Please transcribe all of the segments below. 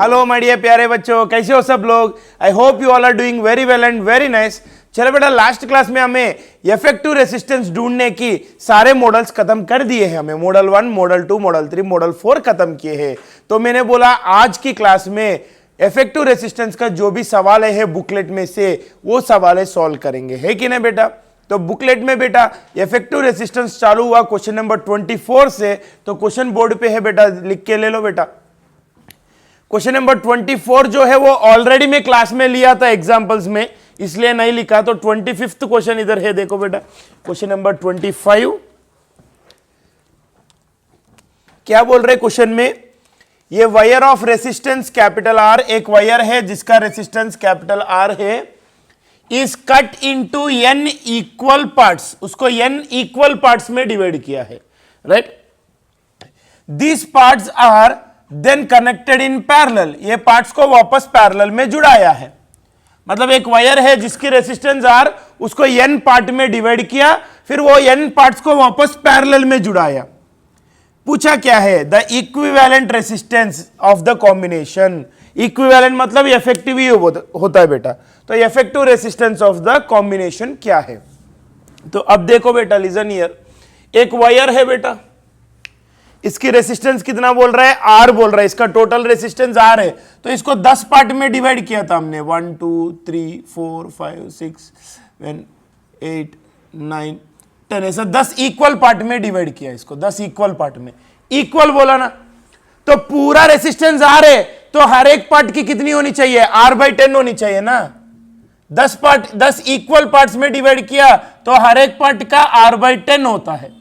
Hello my dear प्यारे बच्चों, कैसे हो सब लोग। I hope you all are doing very well and very nice. चलो बेटा, लास्ट क्लास में हमें इफेक्टिव रेसिस्टेंस ढूंढने की सारे मॉडल्स खत्म कर दिए हैं। हमें मॉडल 1, मॉडल 2, मॉडल 3, मॉडल 4 खत्म किए हैं। तो मैंने बोला आज की क्लास में इफेक्टिव रेसिस्टेंस का जो भी सवाल है बुकलेट में से वो सवाल सॉल्व करेंगे, है कि नहीं बेटा। तो बुकलेट में बेटा इफेक्टिव रेसिस्टेंस चालू हुआ क्वेश्चन नंबर 24 से। तो क्वेश्चन बोर्ड पे है बेटा, लिख के ले लो बेटा। क्वेश्चन नंबर 24 जो है वो ऑलरेडी मैं क्लास में लिया था एग्जांपल्स में, इसलिए नहीं लिखा। तो 25th क्वेश्चन इधर है, देखो बेटा। क्वेश्चन नंबर 25 क्या बोल रहे क्वेश्चन में, ये wire of resistance capital R, एक वायर है जिसका रेसिस्टेंस कैपिटल आर है, is cut into n equal parts, उसको n इक्वल पार्ट्स में डिवाइड किया है, right. This parts are then connected in parallel, ये पार्ट्स को वापस पैरेलल में जुड़ाया है। मतलब एक वायर है जिसकी रेसिस्टेंस आर, उसको n पार्ट में डिवाइड किया, फिर वो n पार्ट्स को वापस पैरेलल में जुड़ाया। पूछा क्या है, the equivalent resistance of the combination. Equivalent मतलब इफेक्टिव ही होता है बेटा। तो effective resistance of the combination क्या है। तो अब देखो बेटा, लिसन हियर। एक वायर है बेटा, इसकी रेसिस्टेंस कितना बोल रहा है, आर बोल रहा है, इसका टोटल रेसिस्टेंस आर है। तो इसको 10 पार्ट में डिवाइड किया था हमने, 1 2 3 4 5 6 7 8 9 10, ऐसा 10 इक्वल पार्ट में डिवाइड किया इसको, 10 इक्वल पार्ट में। इक्वल बोला ना, तो पूरा रेसिस्टेंस आर है, तो हर एक पार्ट की कितनी होनी चाहिए, R/10 होनी चाहिए ना। 10 इक्वल पार्ट्स में डिवाइड किया तो हर एक पार्ट का R/10 होता है।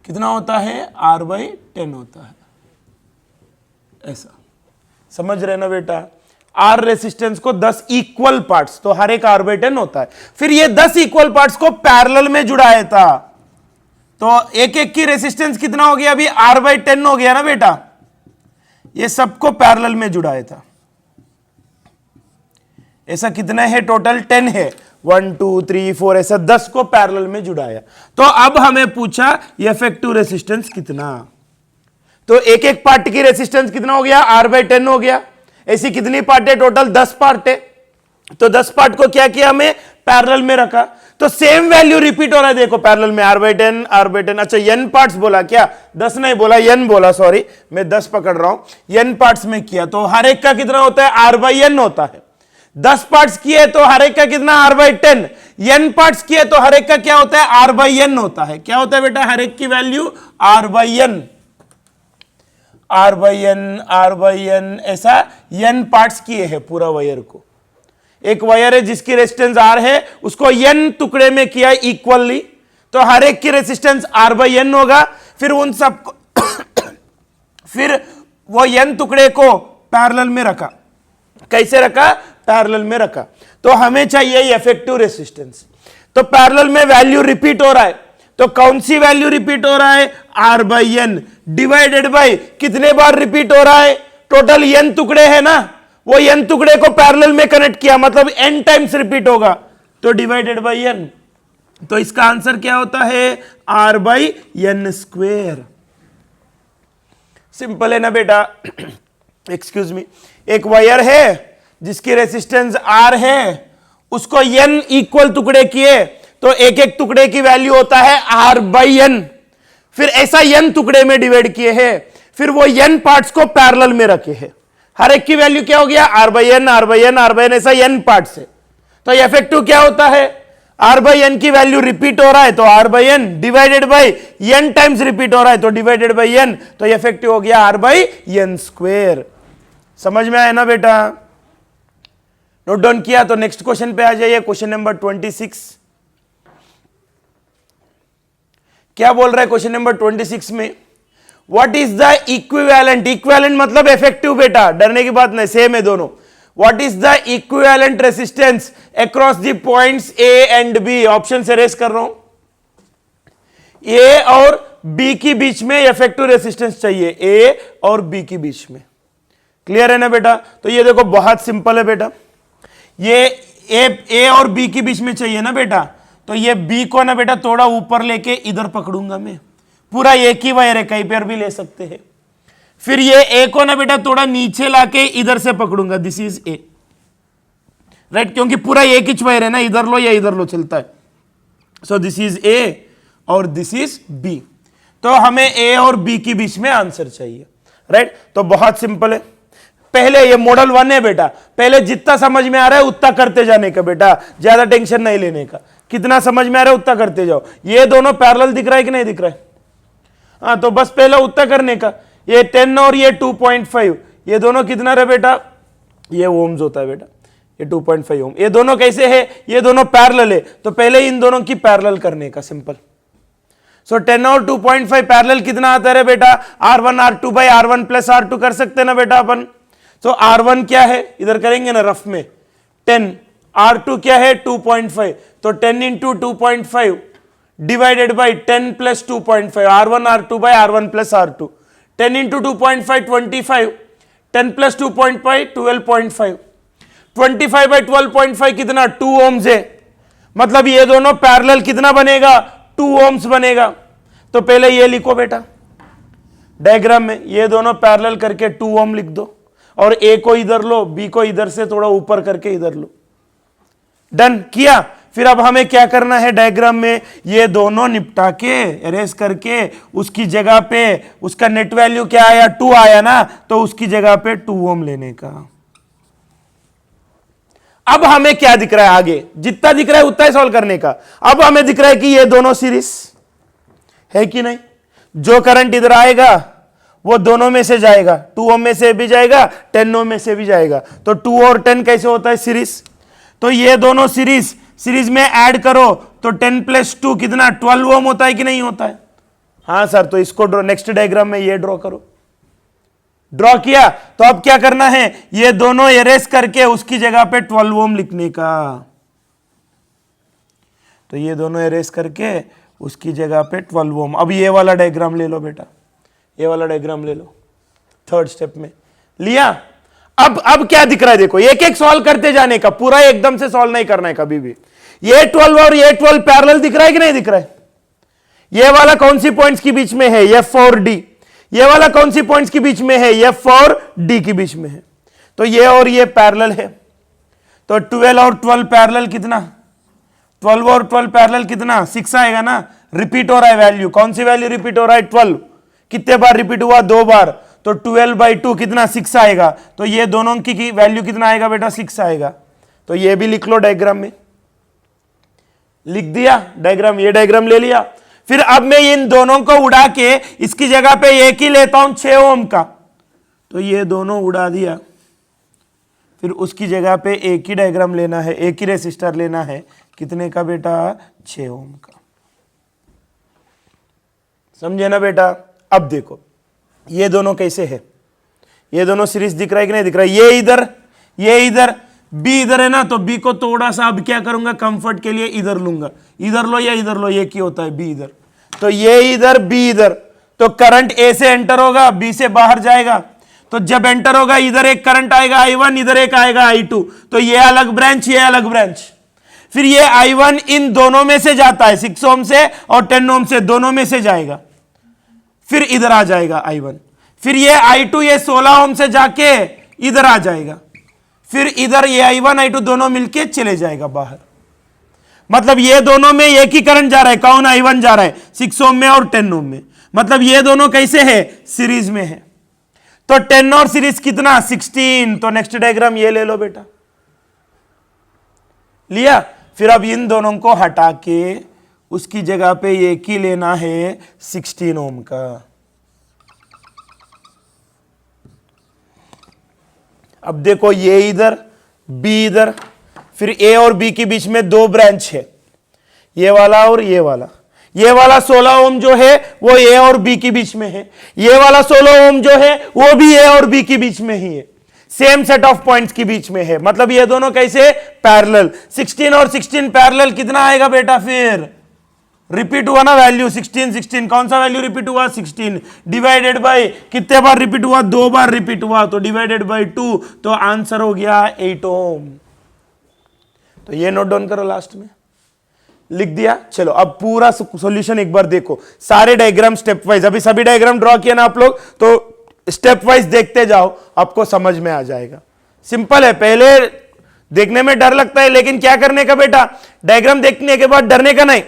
कितना होता है, R/10 होता है। ऐसा समझ रहे ना बेटा। आर रेसिस्टेंस को 10 इक्वल पार्ट्स, तो हर एक R/10 होता है। फिर ये 10 इक्वल पार्ट्स को पैरेलल में जुड़ाया था, तो एक एक की रेसिस्टेंस कितना हो गया, अभी R/10 हो गया ना बेटा। ये सबको पैरेलल में जुड़ाया था। ऐसा कितना है, टोटल 10 है, 1 2 3 4, ऐसा 10 को पैरेलल में जुड़ाया। तो अब हमें पूछा इफेक्टिव रेसिस्टेंस कितना। तो एक एक पार्ट की रेसिस्टेंस कितना हो गया, R/10 हो गया। ऐसी कितनी पार्ट है, टोटल 10 पार्ट है। तो 10 पार्ट को क्या किया, हमें पैरेलल में रखा। तो सेम वैल्यू रिपीट हो रहा है, देखो पैरेलल में R/10। अच्छा n पार्ट्स बोला क्या, 10 नहीं बोला, n बोला, सॉरी मैं 10 पकड़ रहा हूं। n पार्ट्स में किया तो हर एक का कितना होता है, R/n होता है। 10 पार्ट्स किए तो हर एक का कितना, R/10। n पार्ट्स किए तो हर एक का क्या होता है, R/n होता है। क्या होता है बेटा, हर एक की वैल्यू R/n, R/n, ऐसा n पार्ट्स किए हैं पूरा वायर को। एक वायर है जिसकी रेजिस्टेंस R है, उसको n टुकड़े में किया इक्वली, तो हर एक की रेजिस्टेंस R/n होगा। फिर उन सबको फिर वो n टुकड़े को पैरेलल में रखा। कैसे रखा, पैरेलल में रखा। तो हमें चाहिए इफेक्टिव रेसिस्टेंस। तो पैरेलल में वैल्यू रिपीट हो रहा है, तो कौन सी वैल्यू रिपीट हो रहा है, R/n डिवाइडेड बाय कितने बार रिपीट हो रहा है, टोटल n टुकड़े है ना, वो n टुकड़े को पैरेलल में कनेक्ट किया, मतलब n टाइम्स रिपीट होगा, तो डिवाइडेड बाय n। तो इसका आंसर क्या होता है, R/n²। सिंपल है ना बेटा। एक्सक्यूज मी, एक वायर है जिसकी रेसिस्टेंस R है, उसको n इक्वल टुकड़े किए, तो एक एक टुकड़े की वैल्यू होता है R/n। फिर ऐसा n टुकड़े में डिवाइड किए हैं, फिर वो n पार्ट्स को पैरेलल में रखे हैं। हर एक की वैल्यू क्या हो गया, R/n, ऐसा n पार्ट्स है। तो इफेक्टिव क्या होता है, R/n की वैल्यू रिपीट हो रहा है, तो R/n divided by n times repeat हो रहा है, तो डिवाइडेड बाय n, तो इफेक्टिव हो गया R/n²। समझ में आया ना बेटा। नोट डाउन किया, तो नेक्स्ट क्वेश्चन पे आ जाइए। क्वेश्चन नंबर 26 क्या बोल रहा है, क्वेश्चन नंबर 26 में, what is the equivalent, equivalent मतलब इफेक्टिव बेटा, डरने की बात नहीं, सेम है दोनों। What is the equivalent resistance across the points A and B। Option से रेस कर रहा हूं, A और B के बीच में इफेक्टिव रेसिस्टेंस चाहिए, A और B के बीच में। क्लियर है ना बेटा। तो ये देखो बहुत सिंपल है बेटा, ये A और B के बीच में चाहिए ना बेटा, तो ये B को ना बेटा थोड़ा ऊपर लेके इधर पकड़ूंगा मैं, पूरा एक ही वायर है, कहीं पर भी ले सकते हैं। फिर ये ए को ना बेटा थोड़ा नीचे लाके इधर से पकड़ूंगा, दिस इज ए, राइट, क्योंकि पूरा एक ही वायर है ना, इधर लो या इधर लो चलता है। सो दिस इज ए और दिस इज बी। तो हमें ए और बी के बीच में आंसर चाहिए, राइट। तो बहुत सिंपल है, पहले ये मॉडल 1 है बेटा, पहले जितना समझ में आ रहा है उतना करते जाने का बेटा, ज्यादा टेंशन नहीं लेने का। कितना समझ में आ रहा है उतना करते जाओ। ये दोनों पैरेलल दिख रहा है कि नहीं दिख रहा है? हाँ, तो बस पहले उतना करने का। ये 10 और ये 2.5, ये दोनों कितना रहे बेटा? ये ओम्स होता है बेटा, ये 2.5 ओम। ये दोनों कैसे है? ये दोनों पैरेलल है, तो पहले इन दोनों की पैरेलल करने का, सिंपल। सो 10 और 2.5 पैरेलल कितना आता है बेटा? R1 R2 by R1 plus R2 कर सकते हैं ना बेटा अपन। सो R1 क्या है, इधर करेंगे ना रफ में, 10, R2 क्या है 2.5, तो 10 into 2.5 divided by 10 plus 2.5, R1 R2 by R1 plus R2, 10 into 2.5 25, 10 plus 2.5 12.5, 25 by 12.5 कितना 2 ओम्स है, मतलब ये दोनों पैरेलल कितना बनेगा 2 ओम्स बनेगा। तो पहले ये लिखो बेटा डायग्राम में, ये दोनों पैरेलल करके 2 ओम लिख दो, और ए को इधर लो, बी को इधर से थोड़ा ऊपर करके इधर लो। डन किया। फिर अब हमें क्या करना है डायग्राम में, ये दोनों निपटा के एरेज करके उसकी जगह पे उसका नेट वैल्यू क्या आया 2 आया ना, तो उसकी जगह पे 2 ओम लेने का। अब हमें क्या दिख रहा है आगे, जितना दिख रहा है उतना ही सॉल्व करने का। अब हमें दिख रहा है कि ये दोनों सीरीज है कि नहीं, जो करंट इधर आएगा वो दोनों में से जाएगा, 2 ओम में से भी जाएगा, 10 ओम में से भी जाएगा। तो 2 और 10 कैसे होता है सीरीज, तो ये दोनों सीरीज में ऐड करो तो 10 प्लस 2 कितना 12 ओम होता है कि नहीं होता है? हाँ सर, तो इसको ड्रॉ, नेक्स्ट डायग्राम में ये ड्रॉ करो। ड्रॉ किया, तो अब क्या करना है, ये दोनों एरेस करके उसकी जगह पे 12 ओम लिखने का। तो ये दोनों एरेस करके उसकी जगह पे 12 ओम। अब ये वाला डायग्राम ले लो बेटा, ये वाला डायग्राम ले लो, थर्ड स्टेप में लिया। अब क्या दिख रहा है देखो, एक एक सॉल्व करते जाने का, पूरा एकदम से सॉल्व नहीं करना है कभी भी। ये 12 और ये 12 पैरेलल दिख रहा है कि नहीं दिख रहा है? ये वाला कौन सी पॉइंट्स के बीच में है? F4D। ये वाला कौन सी पॉइंट्स के बीच में है? F4D के बीच में है। तो ये और ये पैरेलल है, तो 12 और 12 पैरेलल कितना, 12 और 12 पैरेलल कितना 6 आएगा ना। रिपीट हो रहा है वैल्यू, कौन सी वैल्यू रिपीट हो रहा है? 12। कितने बार रिपीट हुआ? 2 बार, तो 12/2 कितना 6 आएगा। तो ये दोनों की वैल्यू कितना आएगा बेटा? 6 आएगा। तो ये भी लिख लो डायग्राम में, लिख दिया डायग्राम, ये डायग्राम ले लिया। फिर अब मैं इन दोनों को उड़ा के इसकी जगह पे एक ही लेता हूं 6 ओम का, तो ये दोनों उड़ा दिया। फिर उसकी जगह पे एक ही डायग्राम लेना है, एक ही रेसिस्टर लेना है, कितने का बेटा? 6 ओम का। समझे ना बेटा? अब देखो ये दोनों कैसे है, ये दोनों सीरीज दिख रहा है कि नहीं दिख रहा है? ये इधर बी इधर है ना, तो बी को थोड़ा सा अब क्या करूंगा, कंफर्ट के लिए इधर लूंगा, इधर लो या इधर लो, ये क्या होता है बी इधर, तो ये इधर बी इधर, तो करंट ए से एंटर होगा, बी से बाहर जाएगा। तो जब एंटर होगा इधर एक करंट आएगा I1, इधर एक आएगा I2, तो ये अलग ब्रांच, ये अलग ब्रांच। फिर ये I1 इन दोनों में से जाता है, 6 ओम से और 10 ओम से, दोनों में से जाएगा, फिर इधर आ जाएगा I1। फिर ये I2 ये 16 ओम से जाके इधर आ जाएगा, फिर इधर ये I1 I2 दोनों मिलके चले जाएगा बाहर। मतलब ये दोनों में एक ही करंट जा रहा है, कौन? I1 जा रहा है 6 ओम में और 10 ओम में। मतलब ये दोनों कैसे है? सीरीज में है। तो 10 और सीरीज कितना? 16। तो नेक्स्ट डायग्राम ये ले लो बेटा, लिया। फिर अब इन दोनों को हटा के उसकी जगह पे एक ही लेना है 16 ओम का। अब देखो ये इधर, बी इधर, फिर ए और बी के बीच में 2 ब्रांच है, ये वाला और ये वाला। ये वाला 16 ओम जो है वो ए और बी के बीच में है, ये वाला 16 ओम जो है वो भी ए और बी के बीच में ही है, सेम सेट ऑफ पॉइंट्स के बीच में है। मतलब ये दोनों कैसे? पैरेलल। 16 और 16 पैरेलल कितना आएगा बेटा? फिर रिपीट हुआ ना वैल्यू 16, कौन सा वैल्यू रिपीट हुआ? 16 डिवाइडेड बाय कितने बार रिपीट हुआ? 2 बार रिपीट हुआ, तो डिवाइडेड बाय 2, तो आंसर हो गया 8 ओम। तो ये नोट डाउन करो, लास्ट में लिख दिया। चलो अब पूरा सॉल्यूशन एक बार देखो, सारे डायग्राम स्टेप वाइज। अभी सभी डायग्राम ड्रॉ किया ना आप लोग, तो स्टेप वाइज देखते जाओ, आपको समझ में आ जाएगा। सिंपल है, पहले देखने में डर लगता है, लेकिन क्या करने का बेटा, डायग्राम देखने के बाद डरने का नहीं।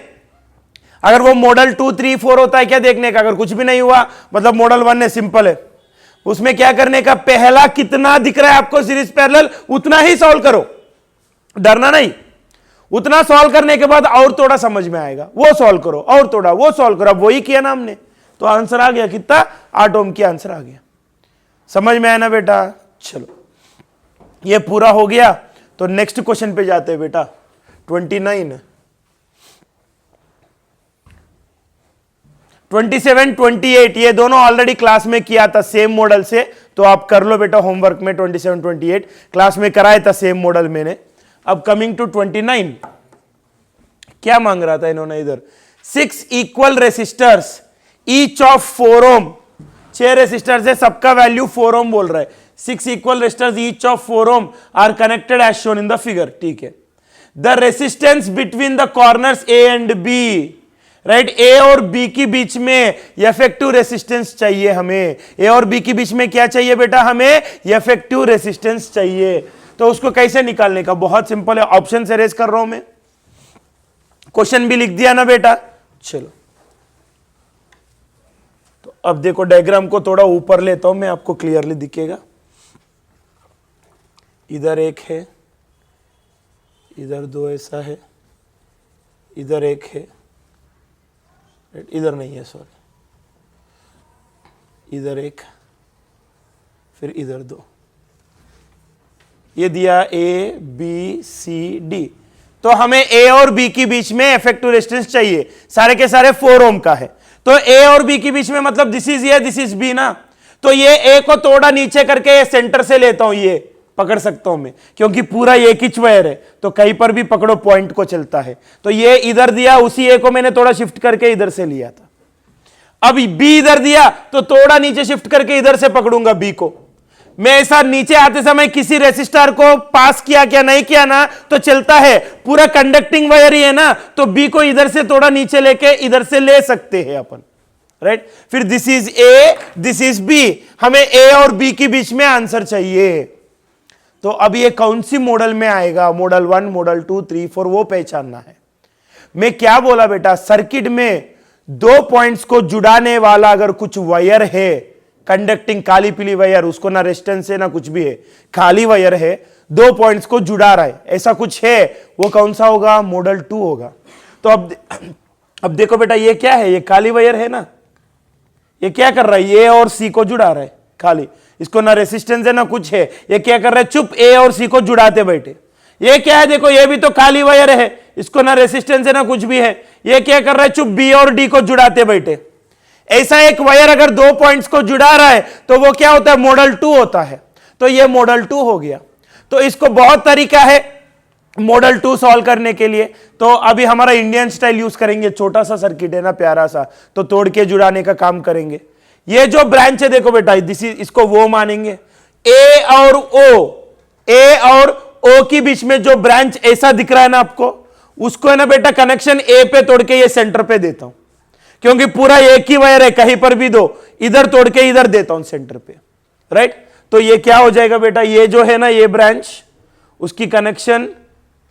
अगर वो मॉडल 2, 3, 4 होता है, क्या देखने का, अगर कुछ भी नहीं हुआ मतलब मॉडल 1 है, सिंपल है। उसमें क्या करने का, पहला कितना दिख रहा है आपको सीरीज पैरेलल, उतना ही सॉल्व करो, डरना नहीं। उतना सॉल्व करने के बाद और थोड़ा समझ में आएगा, वो सॉल्व करो, और थोड़ा वो सॉल्व करो। अब वही किया ना हमने, तो आंसर आ गया कितना, 8 ओम की आंसर आ गया। समझ में आया ना बेटा। चलो ये पूरा हो गया, तो नेक्स्ट क्वेश्चन पे जाते हैं बेटा। 29, 27, 28 ये दोनों ऑलरेडी क्लास में किया था सेम मॉडल से, तो आप कर लो बेटा होमवर्क में। 27, 28 क्लास में कराया था सेम मॉडल मैंने। अब कमिंग टू 29, क्या मांग रहा था इन्होंने इधर, 6 equal resistors each of 4 ohm. 6 resistors है, सबका वैल्यू 4 ओम बोल रहा है। 6 equal resistors each of 4 ohm are connected as shown in the figure, ठीक है। The resistance between the corners A and B, right, A और बी की बीच में इफेक्टिव रेसिस्टेंस चाहिए हमें। ए और बी के बीच में क्या चाहिए बेटा, हमें इफेक्टिव रेसिस्टेंस चाहिए। तो उसको कैसे निकालने का, बहुत सिंपल है, ऑप्शन से रेज कर रहा हूं मैं, क्वेश्चन भी लिख दिया ना बेटा। चलो तो अब देखो, डायग्राम को थोड़ा ऊपर लेता हूं मैं, आपको क्लियरली दिखेगा। इधर एक है, इधर 2 ऐसा है, इधर एक है, इधर नहीं है सॉरी, इधर एक, फिर इधर 2, ये दिया ए बी सी डी। तो हमें ए और बी के बीच में इफेक्टिव रेजिस्टेंस चाहिए, सारे के सारे 4 ओम का है। तो ए और बी के बीच में मतलब this is A, this is B ना, तो ये ए को थोड़ा नीचे करके सेंटर से लेता हूं, ये पकड़ सकता हूं मैं, क्योंकि पूरा एक ही वायर है, तो कहीं पर भी पकड़ो पॉइंट को चलता है। तो ये इधर दिया, उसी ए को मैंने थोड़ा शिफ्ट करके इधर से लिया था। अब बी इधर दिया, तो थोड़ा नीचे शिफ्ट करके इधर से पकड़ूंगा बी को। मैं ऐसा नीचे आते समय किसी रेसिस्टर को पास किया क्या, नहीं किया ना, तो चलता है, पूरा कंडक्टिंग वायर ही है ना, तो बी को इधर से थोड़ा नीचे लेके इधर से ले सकते हैं अपन, राइट। फिर this is A, this is B, हमें ए और बी के बीच में आंसर चाहिए। तो अब ये कौन सी मॉडल में आएगा, मॉडल 1, मॉडल 2, 3, 4, वो पहचानना है। मैं क्या बोला बेटा, सर्किट में 2 पॉइंट्स को जुड़ाने वाला अगर कुछ वायर है, कंडक्टिंग काली पीली वायर, उसको ना रेजिस्टेंस है ना कुछ भी है, खाली वायर है, 2 पॉइंट्स को जुड़ा रहा है, ऐसा कुछ है, वो कौन सा होगा, मॉडल 2 होगा। तो अब देखो बेटा, ये क्या है, ये खाली वायर है ना, ये क्या कर रहा है, ये और सी को जुड़ा रहा है खाली, इसको ना रेसिस्टेंस है ना कुछ है, ये क्या कर रहा है, चुप ए और सी को जुड़ाते बैठे। ये क्या है, देखो ये भी तो खाली वायर है, इसको ना रेसिस्टेंस है ना कुछ भी है, ये क्या कर रहा है, चुप बी और डी को जुड़ाते बैठे। ऐसा एक वायर अगर 2 पॉइंट्स को जुड़ा रहा है, तो वो क्या होता है, मॉडल 2 होता है। तो ये मॉडल 2 हो गया। तो इसको बहुत तरीका है मॉडल 2 सॉल्व करने के लिए। तो अभी हमारा इंडियन स्टाइल यूज करेंगे, छोटा सा सर्किट है ना प्यारा सा, तो तोड़ के जुड़ाने का काम करेंगे। ये जो ब्रांच है देखो बेटा, इसको वो मानेंगे, ए और ओ, ए और ओ के बीच में जो ब्रांच ऐसा दिख रहा है ना आपको, उसको है ना बेटा कनेक्शन ए पे तोड़ के ये सेंटर पे देता हूं, क्योंकि पूरा एक ही वायर है, कहीं पर भी दो, इधर तोड़ के इधर देता हूं सेंटर पे, राइट। तो ये क्या हो जाएगा बेटा, ये जो है ना ये ब्रांच, उसकी कनेक्शन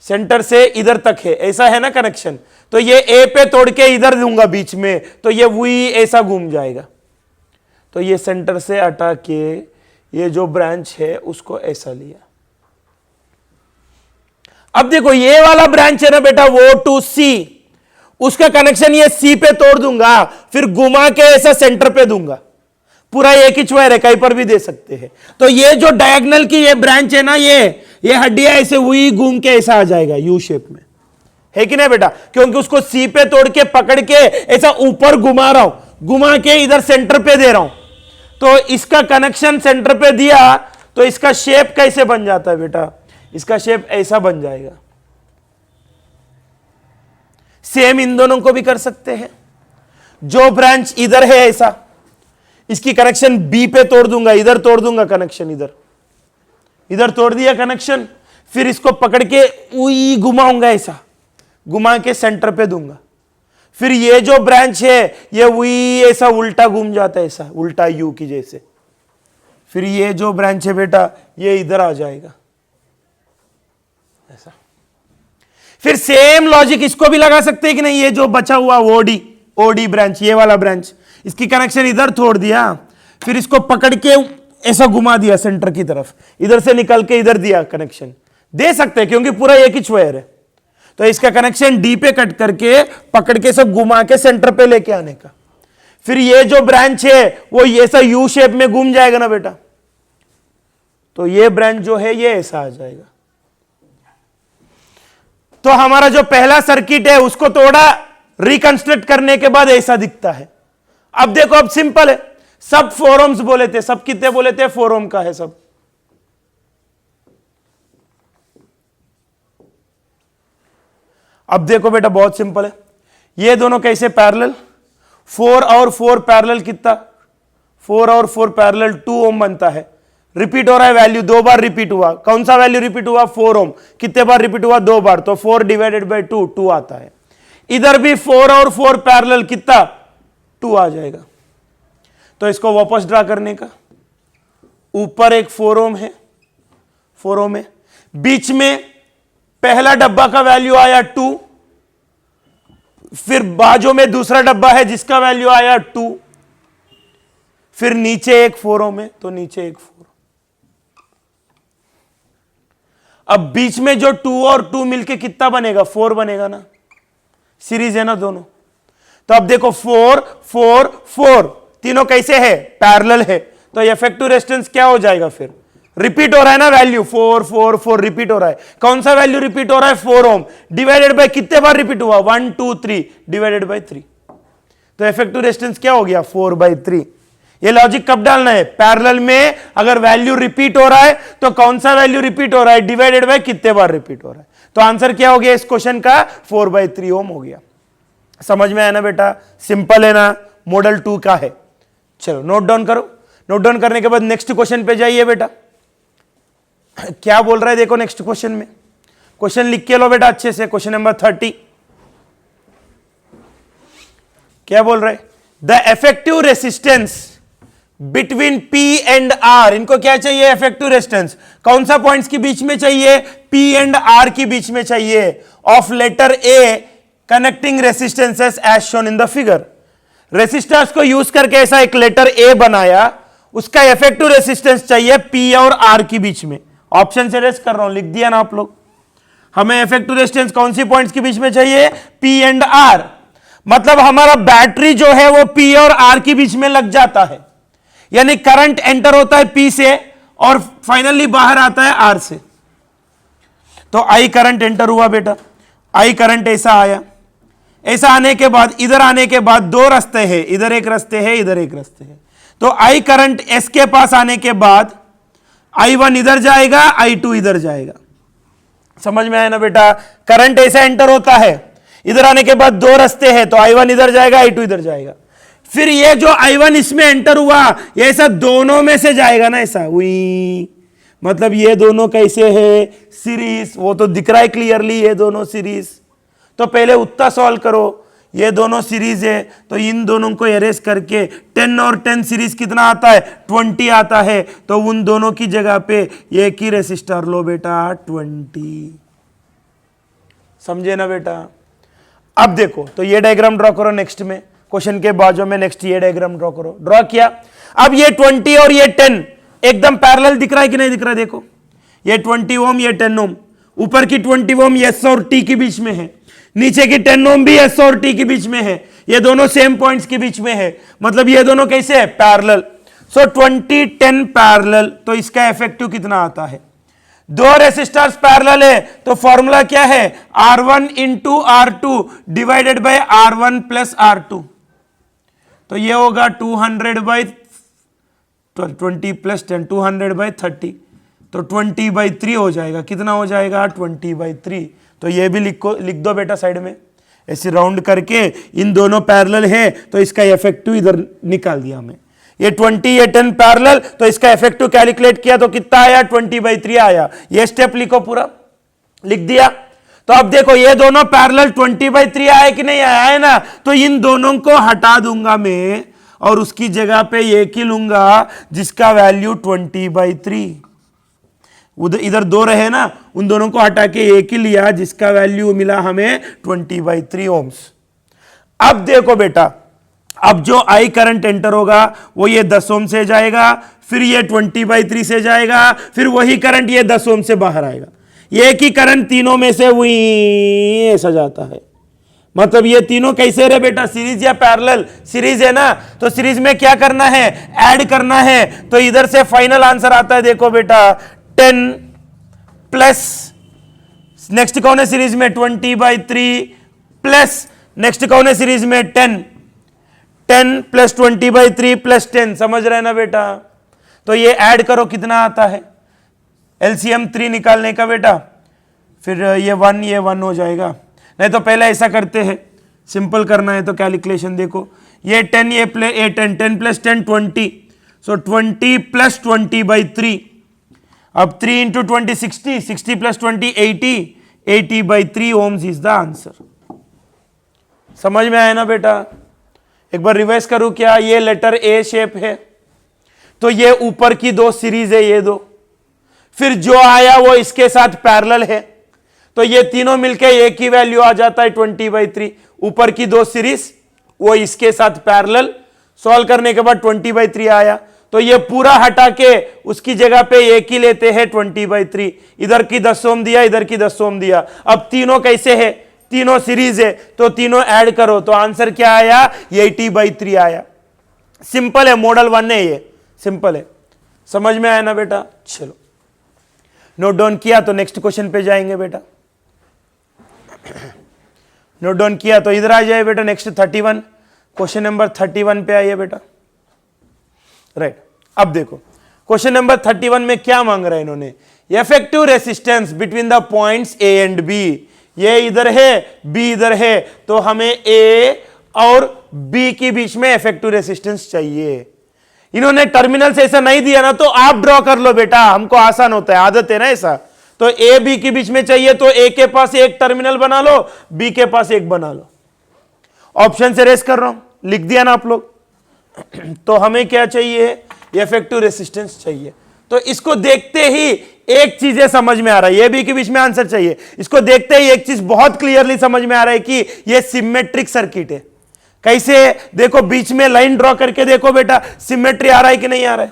सेंटर से इधर तक है, ऐसा है ना कनेक्शन, तो ये ए पे तोड़ के इधर दूंगा बीच में, तो ये वही ऐसा घूम जाएगा। तो ये सेंटर से हटा के ये जो ब्रांच है उसको ऐसा लिया। अब देखो ये वाला ब्रांच है ना बेटा, वो टू सी, उसका कनेक्शन ये सी पे तोड़ दूंगा, फिर घुमा के ऐसा सेंटर पे दूंगा, पूरा एक ही वायर है, कहीं पर भी दे सकते हैं। तो ये जो डायगोनल की ये ब्रांच है ना, ये हड्डियां ऐसे वही घूम के ऐसा आ जाएगा यू शेप में, है कि नहीं बेटा, क्योंकि उसको सी पे तोड़ के पकड़ के ऐसा ऊपर घुमा रहा हूं, घुमा के इधर सेंटर पे दे रहा हूं। तो इसका कनेक्शन सेंटर पे दिया, तो इसका शेप कैसे बन जाता है बेटा, इसका शेप ऐसा बन जाएगा। सेम इन दोनों को भी कर सकते हैं। जो ब्रांच इधर है ऐसा, इसकी कनेक्शन बी पे तोड़ दूंगा, इधर तोड़ दूंगा कनेक्शन, इधर तोड़ दिया कनेक्शन, फिर इसको पकड़ के उई घुमाऊंगा, ऐसा घुमा के सेंटर पे दूंगा। फिर ये जो ब्रांच है ये वही ऐसा उल्टा घूम जाता है, ऐसा उल्टा यू की जैसे, फिर ये जो ब्रांच है बेटा ये इधर आ जाएगा ऐसा। फिर सेम लॉजिक इसको भी लगा सकते हैं कि नहीं, ये जो बचा हुआ ओडी ब्रांच, ये वाला ब्रांच, इसकी कनेक्शन इधर छोड़ दिया, फिर इसको पकड़ के ऐसा घुमा दिया सेंटर की तरफ, इधर से निकल के इधर दिया कनेक्शन, दे सकते हैं क्योंकि पूरा एक ही वायर है। तो इसका कनेक्शन डी पे कट करके पकड़ के सब घुमा के सेंटर पे लेके आने का। फिर ये जो ब्रांच है वो ऐसा यू शेप में घूम जाएगा ना बेटा, तो ये ब्रांच जो है ये ऐसा आ जाएगा। तो हमारा जो पहला सर्किट है उसको थोड़ा रिकंस्ट्रक्ट करने के बाद ऐसा दिखता है। अब देखो, अब सिंपल है, सब 4 ohms बोले थे, सब कितने बोले थे, 4 ohm का है सब। अब देखो बेटा बहुत सिंपल है, ये दोनों कैसे पैरेलल, 4 और 4 पैरेलल कितना, 4 और 4 पैरेलल 2 ohm बनता है। रिपीट हो रहा है वैल्यू, 2 बार रिपीट हुआ, कौन सा वैल्यू रिपीट हुआ, 4 ohm, कितने बार रिपीट हुआ, 2 बार, तो 4 डिवाइडेड बाय 2 आता है। इधर भी 4 और 4 पैरेलल कितना, 2 आ जाएगा। तो इसको वापस ड्रा करने का, ऊपर एक 4 ohm है, 4 ohm है, बीच में पहला डब्बा का वैल्यू आया 2, फिर बाजू में दूसरा डब्बा है जिसका वैल्यू आया 2, फिर नीचे एक 4 ohm है तो नीचे एक 4। अब बीच में जो 2 और 2 मिलके कितना बनेगा, 4 बनेगा ना, सीरीज है ना दोनों। तो अब देखो 4 4 4 तीनों कैसे है, पैरेलल है, तो इफेक्टिव रेजिस्टेंस क्या हो जाएगा, फिर रिपीट हो रहा है ना वैल्यू, 4 4 4 रिपीट हो रहा है। कौन सा वैल्यू रिपीट हो रहा है, 4 ohm, डिवाइडेड बाय कितने बार रिपीट हुआ, 1 2 3 डिवाइडेड बाय 3। तो इफेक्टिव रेजिस्टेंस क्या हो गया, 4/3। ये लॉजिक कब डालना है, पैरेलल में अगर वैल्यू रिपीट हो रहा है तो कौन सा वैल्यू रिपीट हो रहा है, डिवाइडेड बाय कितने बार रिपीट हो रहा है। तो आंसर क्या हो गया इस क्वेश्चन का, 4/3 ohm हो गया। समझ में आया ना बेटा, सिंपल है ना, मॉडल 2 का है। चलो नोट डाउन करो, नोट डाउन करने के बाद नेक्स्ट क्वेश्चन पे जाइए बेटा। क्या बोल रहा है देखो नेक्स्ट क्वेश्चन में, क्वेश्चन लिख के लो बेटा अच्छे से। क्वेश्चन नंबर 30 क्या बोल रहा है, the effective resistance between P and R, इनको क्या चाहिए, इफेक्टिव रेजिस्टेंस कौन सा पॉइंट्स के बीच में चाहिए, P एंड R के बीच में चाहिए, of letter A connecting resistances as shown in the figure. Resistors को यूज करके ऐसा एक लेटर A बनाया, उसका इफेक्टिव रेसिस्टेंस चाहिए P और R के बीच में। ऑप्शन से रेस्ट कर रहा हूं, लिख दिया ना आप लोग। हमें इफेक्टिव रेजिस्टेंस कौन सी पॉइंट्स के बीच में चाहिए, P एंड R, मतलब हमारा बैटरी जो है वो P और R के बीच में लग जाता है, यानी करंट एंटर होता है P से और फाइनली बाहर आता है R से। तो I करंट एंटर हुआ बेटा, I करंट ऐसा आया, ऐसा आने के बाद इधर आने के बाद 2 रास्ते हैं, इधर एक रास्ते है, इधर एक रास्ते है। तो I करंट S के पास आने के बाद I1 इधर जाएगा, I2 इधर जाएगा। समझ में आया ना बेटा, करंट ऐसा एंटर होता है, इधर आने के बाद 2 रास्ते हैं, तो I1 इधर जाएगा, I2 इधर जाएगा। फिर ये जो I1 इसमें एंटर हुआ ये ऐसा दोनों में से जाएगा ना, ऐसा हुई, मतलब ये दोनों कैसे है, सीरीज, वो तो दिख रहा है क्लियरली, ये दोनों सीरीज। तो पहले उतना सॉल्व करो, ये दोनों सीरीज है तो इन दोनों को एरेज करके 10 और 10 सीरीज कितना आता है, 20 आता है। तो उन दोनों की जगह पे एक ही रेसिस्टर लो बेटा, 20। समझे ना बेटा। अब देखो तो ये डायग्राम ड्रॉ करो नेक्स्ट में, क्वेश्चन के बाजू में नेक्स्ट ये डायग्राम ड्रॉ करो। ड्रॉ किया, अब ये 20 और ये 10 एकदम पैरेलल दिख रहा है कि नहीं दिख रहा है, देखो ये 20 ओम ये 10 ओम, ऊपर की 20 ओम S और T के बीच में है, नीचे की 10 ओम भी S और T के बीच में है, ये दोनों सेम पॉइंट्स के बीच में है, मतलब ये दोनों कैसे है, पैरेलल। सो 20 10 पैरेलल, तो इसका इफेक्टिव कितना आता है, 2 रेसिस्टर्स पैरेलल है तो फॉर्मूला क्या है, R1 into R2 divided by R1 plus R2। तो ये होगा 200/20 प्लस 10, 200/30, तो 20/3 हो जाएगा। कितना हो जाएगा, 20/3। तो ये भी लिख दो बेटा साइड में, ऐसे राउंड करके इन दोनों पैरेलल है तो इसका इफेक्टिव इधर निकाल दिया हमें। ये 20 ये 10 पैरेलल, तो इसका इफेक्टिव कैलकुलेट किया तो कितना आया, 20/3 आया। ये स्टेप लिखो, पूरा लिख दिया। तो अब देखो ये दोनों पैरेलल 20/3 आए कि नहीं आया है ना, तो इन दोनों को हटा दूंगा मैं और उसकी जगह पे एक ही लूंगा जिसका वैल्यू 20/3। उधर इधर दो रहे ना, उन दोनों को हटा के एक ही लिया जिसका वैल्यू मिला हमें 20/3 ओम्स। अब देखो बेटा, अब जो आई करंट एंटर होगा वो ये 10 ओम से जाएगा, फिर ये 20/3 से जाएगा, फिर वही करंट ये 10 ओम से बाहर आएगा। ये एक ही करंट तीनों में से वही ऐसा जाता है। मतलब ये तीनों कैसे रे बेटा, सीरीज या पैरेलल? सीरीज है ना, तो सीरीज में क्या करना है, ऐड करना है। तो इधर से फाइनल आंसर आता है, देखो बेटा 10 प्लस नेक्स्ट कौन है सीरीज में 20/3 प्लस नेक्स्ट कौन है सीरीज में 10 प्लस 20/3 प्लस 10। समझ रहे ना बेटा? तो ये ऐड करो कितना आता है, एलसीएम 3 निकालने का बेटा, फिर ये 1 हो जाएगा। नहीं तो पहले ऐसा करते हैं, सिंपल करना है तो कैलकुलेशन देखो, ये 10 ये 10 प्लस 10 20, सो 20 प्लस 20/3। अब 3 into 20 60, 60 plus 20 80, 80/3 ohms is the answer. समझ में आया ना बेटा? एक बार रिवाइज करूं क्या? ये लेटर ए शेप है, तो ये ऊपर की दो सीरीज है, ये दो, फिर जो आया वो इसके साथ पैरेलल है, तो ये तीनों मिलके एक ही वैल्यू आ जाता है 20/3। ऊपर की दो सीरीज वो इसके साथ पैरेलल, सॉल्व करने के बाद 20/3 आया, तो ये पूरा हटा के उसकी जगह पे एक ही लेते हैं 20/3। इधर की 10 ओम दिया, इधर की 10 ओम दिया। अब तीनों कैसे है, तीनों सीरीज है, तो तीनों ऐड करो तो आंसर क्या आया, 80/3 आया। सिंपल है, मॉडल 1 है ये, सिंपल है। समझ में आया ना बेटा? चलो नोट डाउन किया तो नेक्स्ट क्वेश्चन पे जाएंगे बेटा। नोट डाउन किया तो इधर आ जाए बेटा, नेक्स्ट 31, क्वेश्चन नंबर 31 पे आइए बेटा। राइट, अब देखो क्वेश्चन नंबर 31 में क्या मांग रहे हैं इन्होंने, effective resistance between the points A and B. ये इधर है, बी इधर है, तो हमें ए और बी के बीच में इफेक्टिव रेसिस्टेंस चाहिए। इन्होंने टर्मिनल से ऐसा नहीं दिया ना, तो आप ड्रॉ कर लो बेटा, हमको आसान होता है, आदत है ना ऐसा। तो ए बी के बीच में चाहिए, तो ए के पास एक टर्मिनल बना लो, बी के पास एक बना लो। ऑप्शन से रेस कर रहा हूं, लिख दिया ना आप लोग। तो हमें क्या चाहिए, इफेक्टिव रेसिस्टेंस चाहिए। तो इसको देखते ही एक चीज समझ में आ रहा है, ये बी के बीच में आंसर चाहिए। इसको देखते ही एक चीज बहुत क्लियरली समझ में आ रहा है कि ये सिमेट्रिक सर्किट है। कैसे, देखो बीच में लाइन ड्रॉ करके देखो बेटा, सिमेट्री आ रहा है कि नहीं आ रहा है?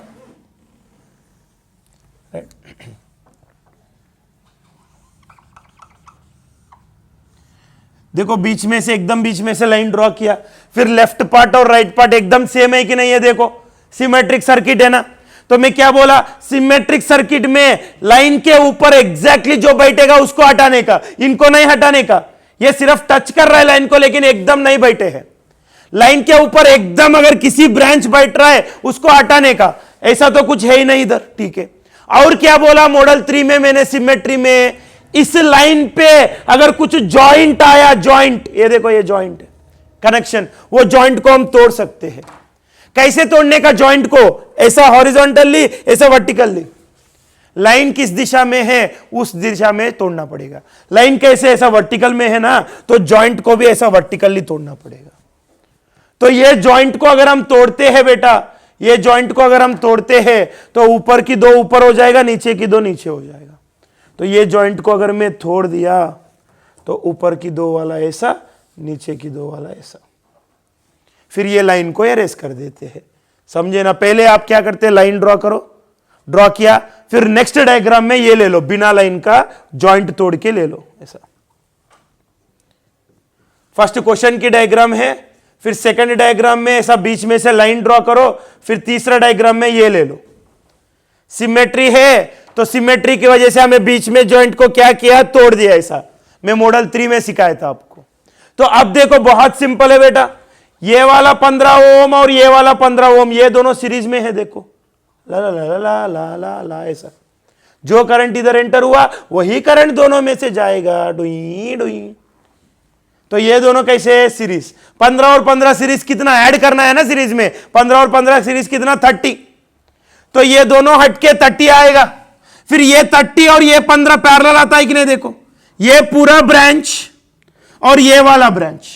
देखो बीच में से, एकदम बीच में से लाइन ड्रॉ किया, फिर लेफ्ट पार्ट और राइट पार्ट एकदम सेम है कि नहीं है? देखो सिमेट्रिक सर्किट है ना। तो मैं क्या बोला, सिमेट्रिक सर्किट में लाइन के ऊपर एग्जैक्टली जो बैठेगा उसको हटाने का, इनको नहीं हटाने का। ये सिर्फ टच कर रहा है लाइन को, लेकिन एकदम नहीं बैठे हैं। लाइन के ऊपर एकदम अगर किसी ब्रांच बैठ रहा है उसको हटाने का, ऐसा तो कुछ है ही नहीं इधर, ठीक है। और क्या बोला मॉडल 3 में मैंने, सिमेट्री में इस लाइन पे अगर कुछ जॉइंट आया, जॉइंट, ये देखो ये जॉइंट है, कनेक्शन, वो जॉइंट को हम तोड़ सकते हैं। कैसे तोड़ने का जॉइंट को, ऐसा हॉरिजॉन्टली, ऐसा वर्टिकली। लाइन किस दिशा में है उस दिशा में तोड़ना पड़ेगा। लाइन कैसे, ऐसा वर्टिकल में है ना, तो जॉइंट को भी ऐसा वर्टिकली तोड़ना पड़ेगा। तो ये जॉइंट को अगर हम तोड़ते हैं बेटा, ये जॉइंट को अगर हम तोड़ते हैं तो ऊपर की दो ऊपर हो जाएगा, नीचे की दो नीचे हो जाएगा। तो ये जॉइंट को अगर मैं तोड़ दिया तो ऊपर की दो वाला ऐसा, नीचे की दो वाला ऐसा, फिर ये लाइन को एरेस कर देते हैं। समझे ना? पहले आप क्या करते हैं, लाइन ड्रॉ करो, ड्रॉ किया, फिर नेक्स्ट डायग्राम में ये ले लो, बिना लाइन का जॉइंट तोड़ के ले लो ऐसा। फर्स्ट क्वेश्चन की डायग्राम है, फिर सेकंड डायग्राम में ऐसा बीच में से लाइन ड्रॉ करो, फिर तीसरा डायग्राम में ये ले लो। सिमेट्री है तो सिमेट्री की वजह से हमें बीच में जॉइंट को क्या किया, तोड़ दिया। ऐसा मैं मॉडल 3 में सिखाया था आपको। तो अब देखो बहुत सिंपल है बेटा, ये वाला 15 ओम और ये वाला 15 ओम, ये दोनों सीरीज में है। देखो ला ला ला ला ला ला ला, ऐसा जो करंट इधर एंटर हुआ वही करंट दोनों में से जाएगा, डुई डुई। तो ये दोनों कैसे है, सीरीज। 15 और 15 सीरीज कितना ऐड करना है ना सीरीज में, 15 और 15 सीरीज कितना, 30। तो ये दोनों हटके 30 आएगा, फिर ये 30 और ये 15 पैरेलल आता है कि नहीं? देखो ये पूरा ब्रांच और ये वाला ब्रांच,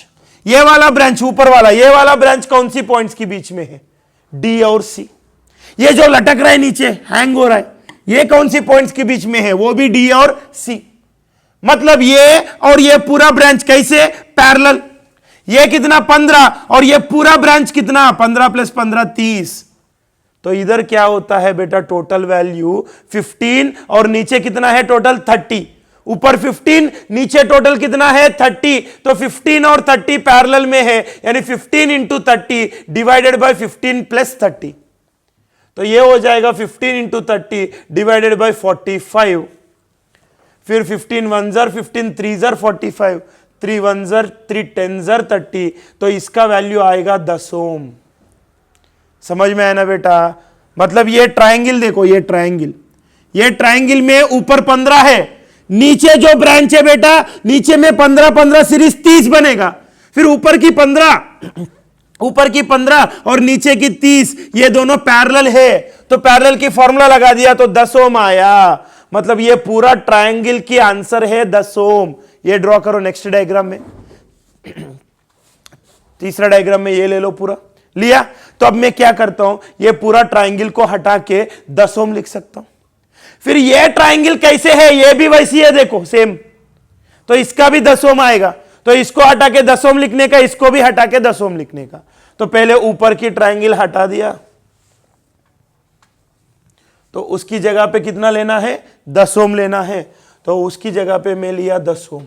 ये वाला ब्रांच ऊपर वाला, ये वाला ब्रांच कौन सी पॉइंट्स के बीच में है? डी और सी। ये जो लटक रहा है नीचे, हैंग हो रहा है, ये कौन सी पॉइंट्स के बीच में है? वो भी डी और सी। मतलब ये और ये पूरा ब्रांच कैसे? पैरेलल। ये कितना? 15, और ये पूरा ब्रांच कितना? 15 + 15 30। तो इधर क्या होता है बेटा? टोटल वैल्यू 15 और नीचे कितना है? टोटल 30। ऊपर 15, नीचे टोटल कितना है? 30। तो 15 और 30 पैरेलल में है, यानी 15 × 30 डिवाइडेड बाय 15 + 30। तो ये हो जाएगा 15 × 30 डिवाइडेड बाय 45। फिर 15 1 ज़र 15 3 ज़र 45, 3 1 ज़र 3 10 ज़र 30। तो इसका वैल्यू आएगा 10 ओम। समझ में आया ना बेटा? मतलब ये ट्रायंगल देखो, ये ट्रायंगल में ऊपर 15 है, नीचे जो ब्रांच है बेटा, नीचे में 15 15 सीरीज 30 बनेगा। फिर ऊपर की 15 और नीचे की 30, ये दोनों पैरेलल है, तो पैरेलल की फॉर्मूला लगा दिया तो 10 ओम आया। मतलब ये पूरा ट्रायंगल की आंसर है 10 ओम। ये ड्रॉ करो नेक्स्ट डायग्राम में। तीसरा डायग्राम में ये ले लो, पूरा लिया। तो अब मैं क्या करता हूं, ये पूरा ट्रायंगल को हटा के 10 ओम लिख सकता हूं। फिर ये ट्रायंगल कैसे है? ये भी वैसी है, देखो सेम। तो इसका भी 10 ओम आएगा। तो इसको हटा के 10 ओम लिखने का, इसको भी हटा के 10 ओम लिखने का। तो पहले ऊपर की ट्रायंगल हटा दिया, तो उसकी जगह पे कितना लेना है? 10 ओम लेना है। तो उसकी जगह पे मैं लिया 10 ओम।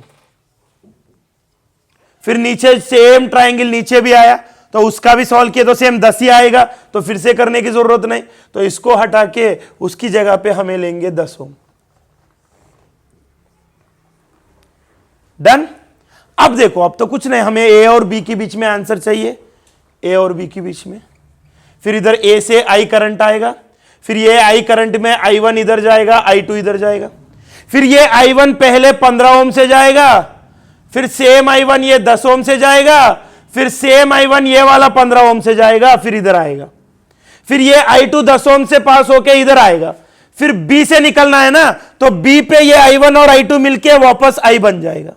फिर नीचे सेम ट्रायंगल नीचे भी आया, तो उसका भी सॉल्व किया तो सेम 10 ही आएगा, तो फिर से करने की जरूरत नहीं। तो इसको हटा के उसकी जगह पे हमें लेंगे 10 ओम। डन। अब देखो, अब तो कुछ नहीं, हमें ए और बी के बीच में आंसर चाहिए, ए और बी के बीच में। फिर इधर ए से आई करंट आएगा, फिर ये आई करंट में I1 इधर जाएगा, I2 इधर जाएगा। फिर ये I1 पहले 15 ओम से जाएगा, फिर सेम I1 ये 10 ओम से जाएगा, फिर सेम I1 ये वाला 15 ओम से जाएगा, फिर इधर आएगा। फिर ये I2 10 ओम से पास होके इधर आएगा। फिर B से निकलना है ना, तो B पे ये I1 और I2 मिलके वापस I बन जाएगा,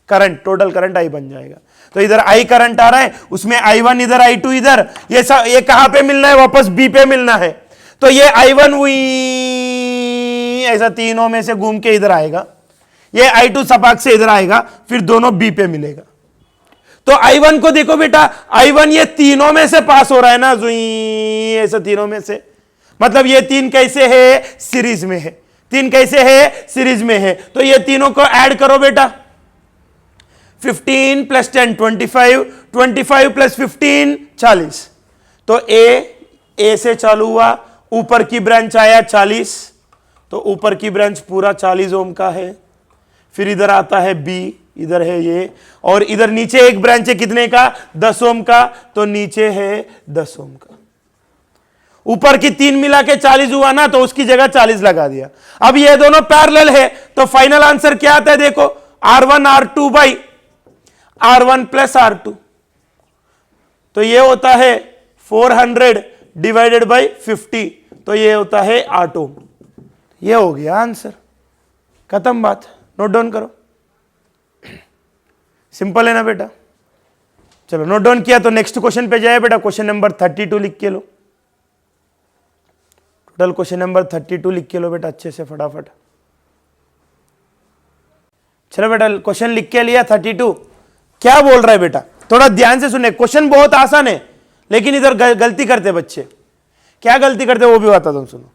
करंट, टोटल करंट I बन जाएगा। तो इधर I करंट आ रहा है, उसमें I1 इधर, I2 इधर, ये कहां पे मिलना है? वापस B पे मिलना है। तो ये I1 हुई ऐसा तीनों में से घूम के इधर आएगा, ये I2 सपाक से इधर आएगा, फिर दोनों B पे मिलेगा। तो I1 को देखो बेटा, I1 ये तीनों में से पास हो रहा है ना, जुई ऐसा तीनों में से। मतलब ये तीन कैसे है? सीरीज में है। तीन कैसे है? सीरीज में है। तो ये तीनों को ऐड करो बेटा, 15 + 10 25, 25 + 15 40। तो ए से चालू हुआ, ऊपर की ब्रांच आया 40, तो ऊपर की ब्रांच पूरा 40 ओम का है। फिर इधर आता है बी, इधर है ये, और इधर नीचे एक ब्रांच है कितने का? 10 ओम का, तो नीचे है 10 ओम का। ऊपर की 3 मिला के 40 हुआ ना, तो उसकी जगह 40 लगा दिया। अब ये दोनों पैरेलल है, तो फाइनल आंसर क्या आता है? देखो, R1 R2 by R1 + R2। तो ये होता है 400 डिवाइडेड बाई 50, तो ये होता है 8 ओम। ये हो गया आंसर, खत्म बात। नोट डाउन करो, सिंपल है ना बेटा? चलो नोट डाउन किया तो नेक्स्ट क्वेश्चन पे जाए बेटा। क्वेश्चन नंबर 32 लिख के लो, टोटल क्वेश्चन नंबर 32 लिख के लो बेटा, अच्छे से फटाफट। चलो बेटा, क्वेश्चन लिख के लिया 32। क्या बोल रहा है बेटा? थोड़ा ध्यान से सुने, क्वेश्चन बहुत आसान है, लेकिन इधर गलती करते बच्चे। क्या गलती करते वो भी बताता हूं, सुनो।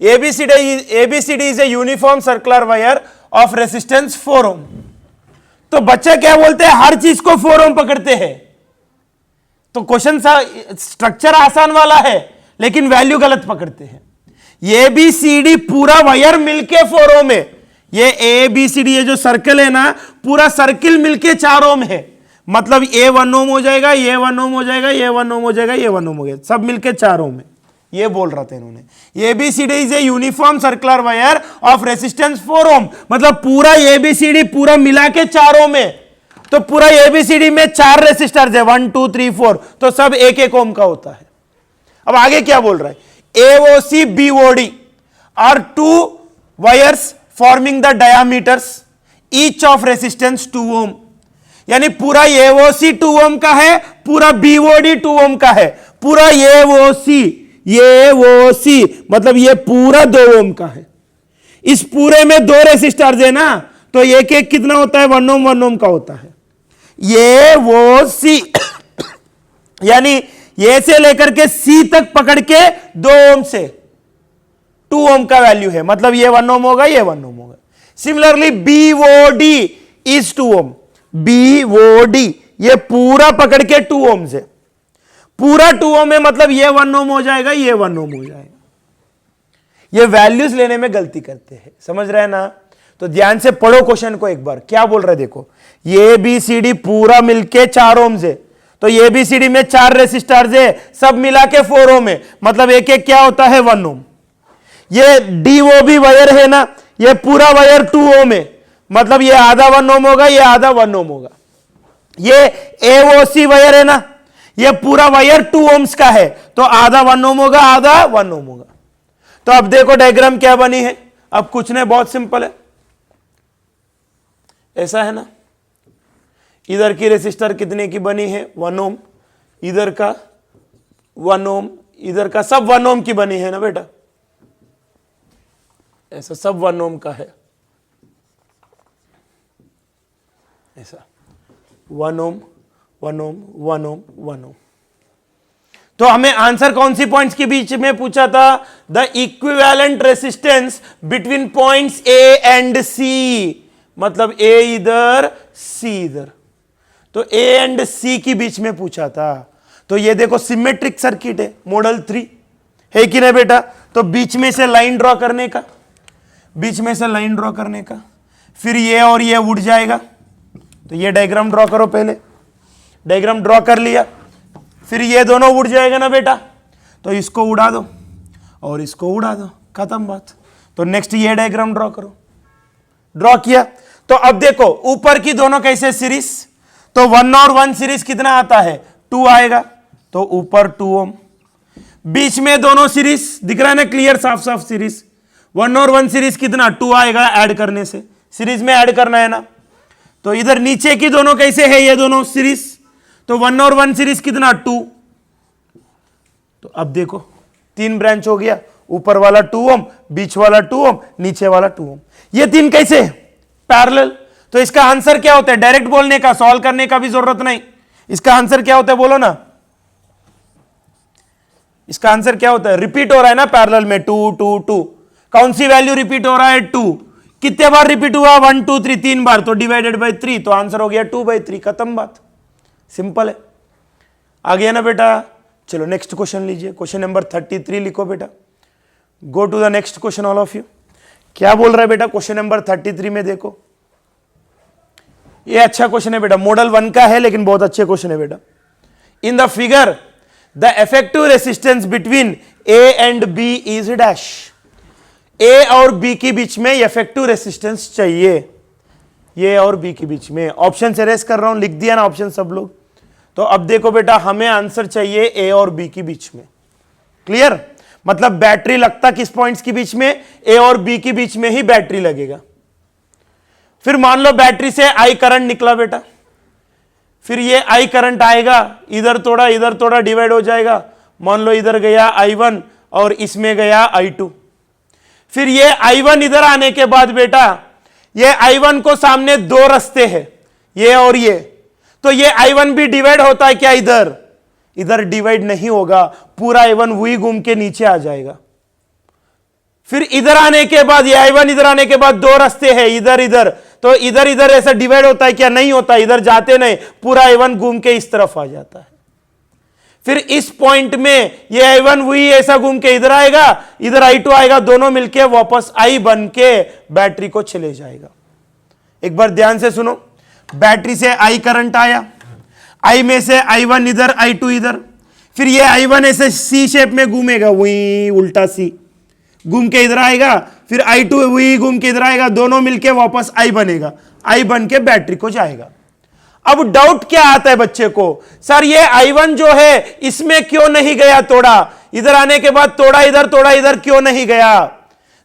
ABCD is a uniform circular wire of resistance 4 ओम। तो बच्चे क्या बोलते हैं? हर चीज को 4 ओम पकड़ते हैं। तो क्वेश्चन स्ट्रक्चर आसान वाला है, लेकिन वैल्यू गलत पकड़ते हैं। ABCD पूरा वायर मिलके 4 ओम है। ये ABCD ये जो सर्कल है ना, पूरा सर्किल मिलके 4 ओम है। मतलब ये 1 ओम हो जाएगा, ये 1 ओम हो जाएगा, ये 1 ओम हो जाएगा, ये 1 ओम हो गया, सब मिलके 4 ओम है। ये बोल रहा था इन्होंने। ABCD is a uniform circular wire of resistance 4 ओम। मतलब पूरा ABCD पूरा मिला के 4 ओम है। तो पूरा ABCD में 4 रेसिस्टर्स है, 1 2 3 4, तो सब 1 ओम का होता है। अब आगे क्या बोल रहा है? AOC BOD are 2 wires forming the diameters each of resistance 2 ohm. यानी पूरा AOC 2 ओम का है, पूरा BOD 2 ओम का है, पूरा AOC मतलब ये पूरा 2 ओम का है। इस पूरे में 2 रेसिस्टर्स है ना, तो एक एक कितना होता है, 1 ओम 1 ओम का होता है। AOC यानी ए से लेकर के सी तक पकड़ के 2 ओम से 2 ओम का वैल्यू है, मतलब ये 1 ओम होगा, ये 1 ओम होगा। Similarly BOD is 2 ohm, BOD ये पूरा पकड़ के 2 ओम से, पूरा 2 ओम है, मतलब ये 1 ओम हो जाएगा, ये 1 ओम हो जाएगा। ये वैल्यूज लेने में गलती करते हैं, समझ रहे हैं ना? तो ध्यान से पढ़ो क्वेश्चन को एक बार, क्या बोल रहे देखो, ये ABCD पूरा मिलके 4 ओम है, तो ABCD में 4 रेसिस्टर्स है, सब मिला के 4 ओम है, मतलब एक एक क्या होता है, 1 ओम। ये DOB वायर है ना, ये पूरा वायर 2 ओम है, मतलब ये आधा 1 ओम होगा, ये आधा 1 ओम होगा। ये AOC वायर है ना, ये पूरा वायर 2 ओम्स का है, तो आधा 1 ओम होगा, आधा 1 ओम होगा। तो अब देखो डायग्राम क्या बनी है, अब कुछ नहीं, बहुत सिंपल है, ऐसा है ना। इधर की रेसिस्टर कितने की बनी है, 1 ओम, इधर का 1 ओम, इधर का सब 1 ओम की बनी है ना बेटा, ऐसा सब 1 ओम का है, ऐसा 1 ओम 1 ओम 1 ओम 1 ओम। तो हमें आंसर कौन सी पॉइंट्स के बीच में पूछा था, the equivalent resistance between points A and C, मतलब A इधर C इधर, तो A एंड C के बीच में पूछा था। तो ये देखो सिमेट्रिक सर्किट है, मॉडल 3 है कि नहीं बेटा। तो बीच में से लाइन ड्रॉ करने का, बीच में से लाइन ड्रॉ करने का, फिर ये और ये उड़ जाएगा। तो ये डायग्राम ड्रॉ करो, पहले डायग्राम ड्रॉ कर लिया, फिर ये दोनों उड़ जाएगा ना बेटा, तो इसको उड़ा दो और इसको उड़ा दो, खत्म बात। तो नेक्स्ट ये डायग्राम ड्रॉ करो, ड्रॉ किया। तो अब देखो ऊपर की दोनों कैसे सीरीज, तो 1 और 1 सीरीज कितना आता है, 2 आएगा, तो ऊपर 2 ओम। बीच में दोनों सीरीज दिख रहा है ना, क्लियर साफ साफ सीरीज, 1 और 1 सीरीज कितना 2 आएगा, ऐड करने से, सीरीज में ऐड करना है ना। तो इधर नीचे की दोनों कैसे है, ये दोनों सीरीज, तो 1 और 1 सीरीज कितना 2। तो अब देखो 3 ब्रांच हो गया, ऊपर वाला 2 ओम, बीच वाला 2 ओम, नीचे वाला 2 ओम, ये 3 कैसे पैरेलल। तो इसका आंसर क्या होता है, डायरेक्ट बोलने का, सॉल्व करने का भी जरूरत नहीं। इसका आंसर क्या होता है बोलो ना, इसका आंसर क्या होता है, रिपीट हो रहा है ना पैरेलल में, 2 2 2, कौन सी वैल्यू रिपीट हो रहा है, 2। कितने बार रिपीट हुआ, 1 2 3, 3 बार, तो डिवाइडेड बाय 3, तो आंसर हो गया 2/3, खत्म बात, सिंपल है। आ गया ना बेटा। चलो नेक्स्ट क्वेश्चन लीजिए, क्वेश्चन नंबर 33 लिखो बेटा। Go to the next question all of you. क्या बोल रहा है बेटा क्वेश्चन नंबर 33 में, देखो ये अच्छा क्वेश्चन है बेटा, मॉडल 1 का है लेकिन बहुत अच्छे क्वेश्चन है बेटा। इन the figure the effective resistance between A and B is dash. A और B के बीच में इफेक्टिव रेसिस्टेंस चाहिए, ये और B के बीच में। ऑप्शन एरेज कर रहा हूं, लिख दिया ना ऑप्शन सब लोग। तो अब देखो बेटा हमें आंसर चाहिए A और B के बीच में, क्लियर। मतलब बैटरी लगता किस पॉइंट्स के बीच में, A और B के बीच में ही बैटरी लगेगा। फिर मान लो बैटरी से I करंट निकला बेटा, फिर ये I करंट आएगा, इधर थोड़ा डिवाइड हो जाएगा। मान लो इधर गया I1 और इसमें गया I2। फिर ये I1 इधर आने के बाद बेटा ये I1 को सामने 2 रास्ते हैं, ये और ये, तो ये I1 भी डिवाइड होता है क्या, इधर इधर डिवाइड नहीं होगा, पूरा I1 वही घूम के नीचे आ जाएगा। फिर इधर आने के बाद ये I1 इधर आने के बाद 2 रास्ते हैं, इधर इधर, तो इधर इधर ऐसा डिवाइड होता है क्या, नहीं होता, इधर जाते नहीं, पूरा I1 घूम के इस तरफ आ जाता है। फिर इस पॉइंट में ये I1 वही ऐसा घूम के इधर आएगा, इधर I2 आएगा, दोनों मिलके वापस I बन के बैटरी को चले जाएगा। एक बार ध्यान से सुनो, बैटरी से I करंट आया, I में से I1 इधर I2 इधर, फिर ये I1 ऐसे C शेप में घूमेगा, वही उल्टा C घूम के इधर आएगा, फिर I2 वही घूम के इधर आएगा, दोनों मिलके वापस I बनेगा, I बन के बैटरी को जाएगा। अब डाउट क्या आता है बच्चे को, सर ये I1 जो है इसमें क्यों नहीं गया तोड़ा, इधर आने के बाद तोड़ा इधर क्यों नहीं गया।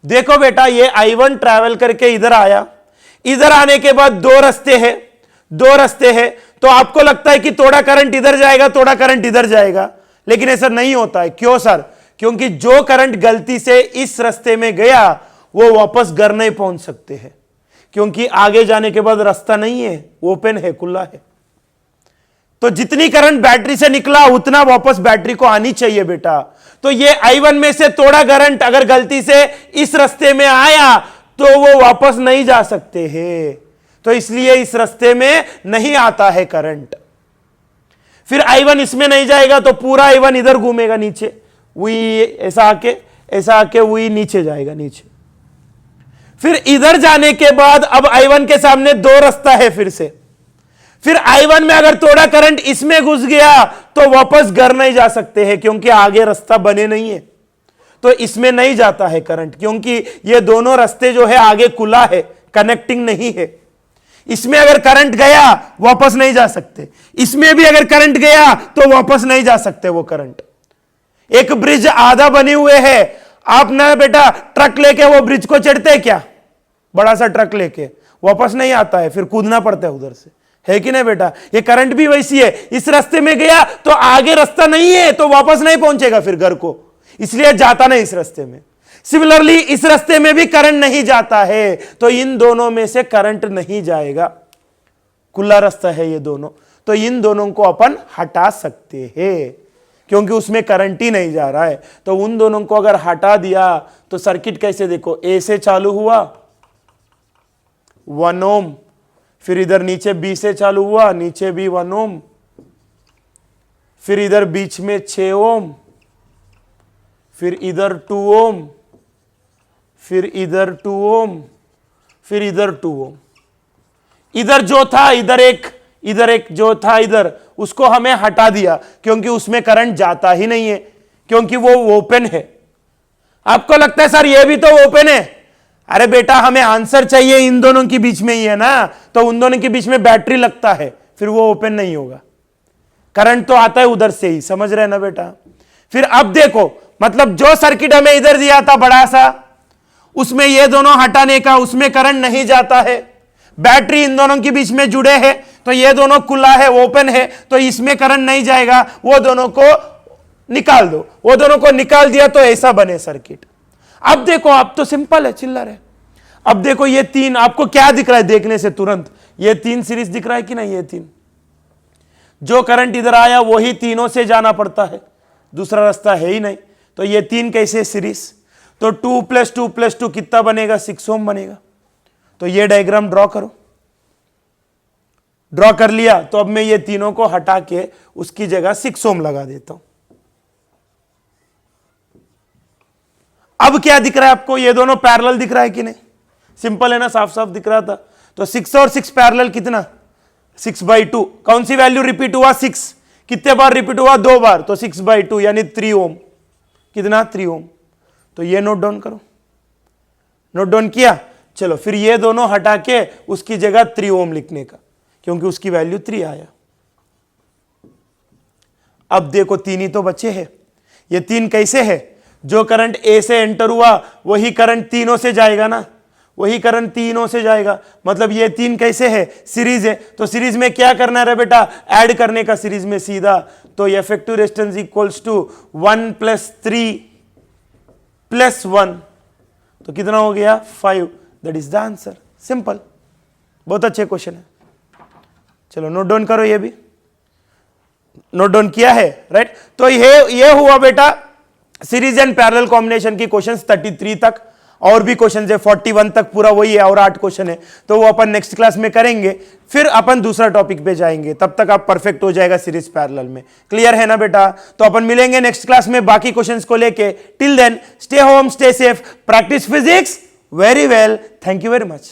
देखो बेटा ये I1 ट्रैवल करके इधर आया, इधर आने के बाद 2 रास्ते हैं, दो रास्ते हैं, तो आपको लगता है कि थोड़ा करंट इधर जाएगा, थोड़ा करंट इधर जाएगा, लेकिन ऐसा नहीं होता है। क्यों सर? क्योंकि जो करंट गलती से इस रास्ते में गया वो वापस घर नहीं पहुंच सकते हैं, क्योंकि आगे जाने के बाद रास्ता नहीं है, ओपन है, खुला है। तो जितनी करंट बैटरी से निकला उतना वापस बैटरी को आनी चाहिए बेटा। तो ये I1 में से थोड़ा करंट अगर गलती से इस रास्ते में आया तो वो वापस नहीं जा सकते हैं, तो इसलिए इस रास्ते में नहीं आता है करंट। फिर I1 इसमें नहीं जाएगा तो पूरा I1 इधर घूमेगा नीचे, वही ऐसा आके वही नीचे जाएगा, नीचे। फिर इधर जाने के बाद अब I1 के सामने दो रास्ता है फिर से। फिर I1 में अगर थोड़ा करंट इसमें घुस गया तो वापस घर नहीं जा सकते हैं, क्योंकि आगे रास्ता बने नहीं है, तो इसमें नहीं जाता है करंट, क्योंकि ये दोनों रास्ते जो है आगे खुला है, कनेक्टिंग नहीं है। इसमें अगर करंट गया वापस नहीं जा सकते, इसमें भी अगर करंट गया तो वापस नहीं जा सकते वो करंट। एक ब्रिज आधा बने हुए है, आप ना बेटा ट्रक लेके वो ब्रिज को चढ़ते हैं क्या? बड़ा सा ट्रक लेके वापस नहीं आता है, फिर कूदना पड़ता है उधर से, है कि नहीं बेटा? ये करंट भी वैसी है, इस रास्ते में गया तो आगे रास्ता नहीं है, तो वापस नहीं पहुंचेगा फिर घर को, इसलिए जाता नहीं इस रास्ते में। सिमिलरली इस रास्ते में भी करंट नहीं जाता है, तो इन दोनों में से करंट नहीं जाएगा, खुला रास्ता है ये दोनों, तो इन दोनों को अपन हटा सकते हैं, क्योंकि उसमें करंट ही नहीं जा रहा है। तो उन दोनों को अगर हटा दिया तो सर्किट कैसे देखो, ए से चालू हुआ 1 ओम, फिर इधर नीचे बी से चालू हुआ, नीचे भी 1 ओम, फिर इधर बीच में 6 ओम, फिर इधर 2 ओम, फिर इधर 2 ओम, फिर इधर 2 ओम। इधर जो था इधर एक जो था इधर, उसको हमें हटा दिया, क्योंकि उसमें करंट जाता ही नहीं है, क्योंकि वो ओपन है। आपको लगता है सर ये भी तो ओपन है, अरे बेटा हमें आंसर चाहिए इन दोनों के बीच में ही है ना, तो उन दोनों के बीच में बैटरी लगता है, फिर वो ओपन नहीं होगा, करंट तो आता है उधर से ही, समझ रहे ना बेटा? फिर अब देखो, मतलब जो सर्किट हमें इधर दिया था बड़ा सा, उसमें ये दोनों हटाने का, उसमें करंट नहीं जाता है, बैटरी इन दोनों के बीच में जुड़े हैं, तो ये दोनों खुला है, ओपन है, तो इसमें करंट नहीं जाएगा, वो दोनों को निकाल दो, वो दोनों को निकाल दिया तो ऐसा बने सर्किट। अब देखो, अब तो सिंपल है, चिल्लर है। अब देखो ये तीन, आपको क्या दिख रहा है देखने से तुरंत? ये 3 सीरीज दिख रहा है कि नहीं? ये 3 जो करंट इधर आया वही तीनों से जाना पड़ता है, दूसरा रास्ता है ही नहीं, तो ये 3 कैसे सीरीज? तो 2 + 2 + 2 कितना बनेगा? 6 ओम बनेगा। तो ये डायग्राम ड्रॉ करो, ड्रॉ कर लिया, तो अब मैं ये तीनों को हटा के उसकी जगह 6 ओम लगा देता हूं। अब क्या दिख रहा है आपको? ये दोनों पैरेलल दिख रहा है कि नहीं? सिंपल है ना, साफ साफ दिख रहा था। तो 6 और 6 पैरेलल कितना? 6/2। कौन सी वैल्यू रिपीट हुआ? 6। कितने बार रिपीट हुआ? 2 बार, तो 6/2 यानी 3 ओम। कितना? 3 ओम। तो ये नोट डाउन करो, नोट डाउन किया। चलो फिर ये दोनों हटा के उसकी जगह 3 ओम लिखने का, क्योंकि उसकी वैल्यू 3 आया। अब देखो 3 ही तो बचे हैं। ये 3 कैसे है? जो करंट ए से एंटर हुआ वही करंट तीनों से जाएगा ना, वही करंट तीनों से जाएगा। मतलब ये 3 कैसे है? सीरीज है। तो सीरीज में क्या करना है बेटा? ऐड करने का सीरीज में सीधा। तो इफेक्टिव रेजिस्टेंस इक्वल्स टू 1 + 3 + 1, तो कितना हो गया? 5। That is the answer. Simple, बहुत अच्छे क्वेश्चन है। चलो नोट डाउन करो, ये भी नोट डाउन किया है, राइट? तो ये हुआ बेटा सीरीज एंड पैरेलल कॉम्बिनेशन की क्वेश्चंस 33 तक, और भी क्वेश्चंस है 41 तक, पूरा वही है, और 8 क्वेश्चन है। तो वो अपन नेक्स्ट क्लास में करेंगे, फिर अपन दूसरा टॉपिक पे जाएंगे। तब तक आप परफेक्ट हो जाएगा सीरीज पैरेलल में। क्लियर है ना बेटा? तो अपन मिलेंगे नेक्स्ट क्लास में बाकी क्वेश्चंस को लेके। Till then stay home, stay safe, practice physics very well. Thank you very much.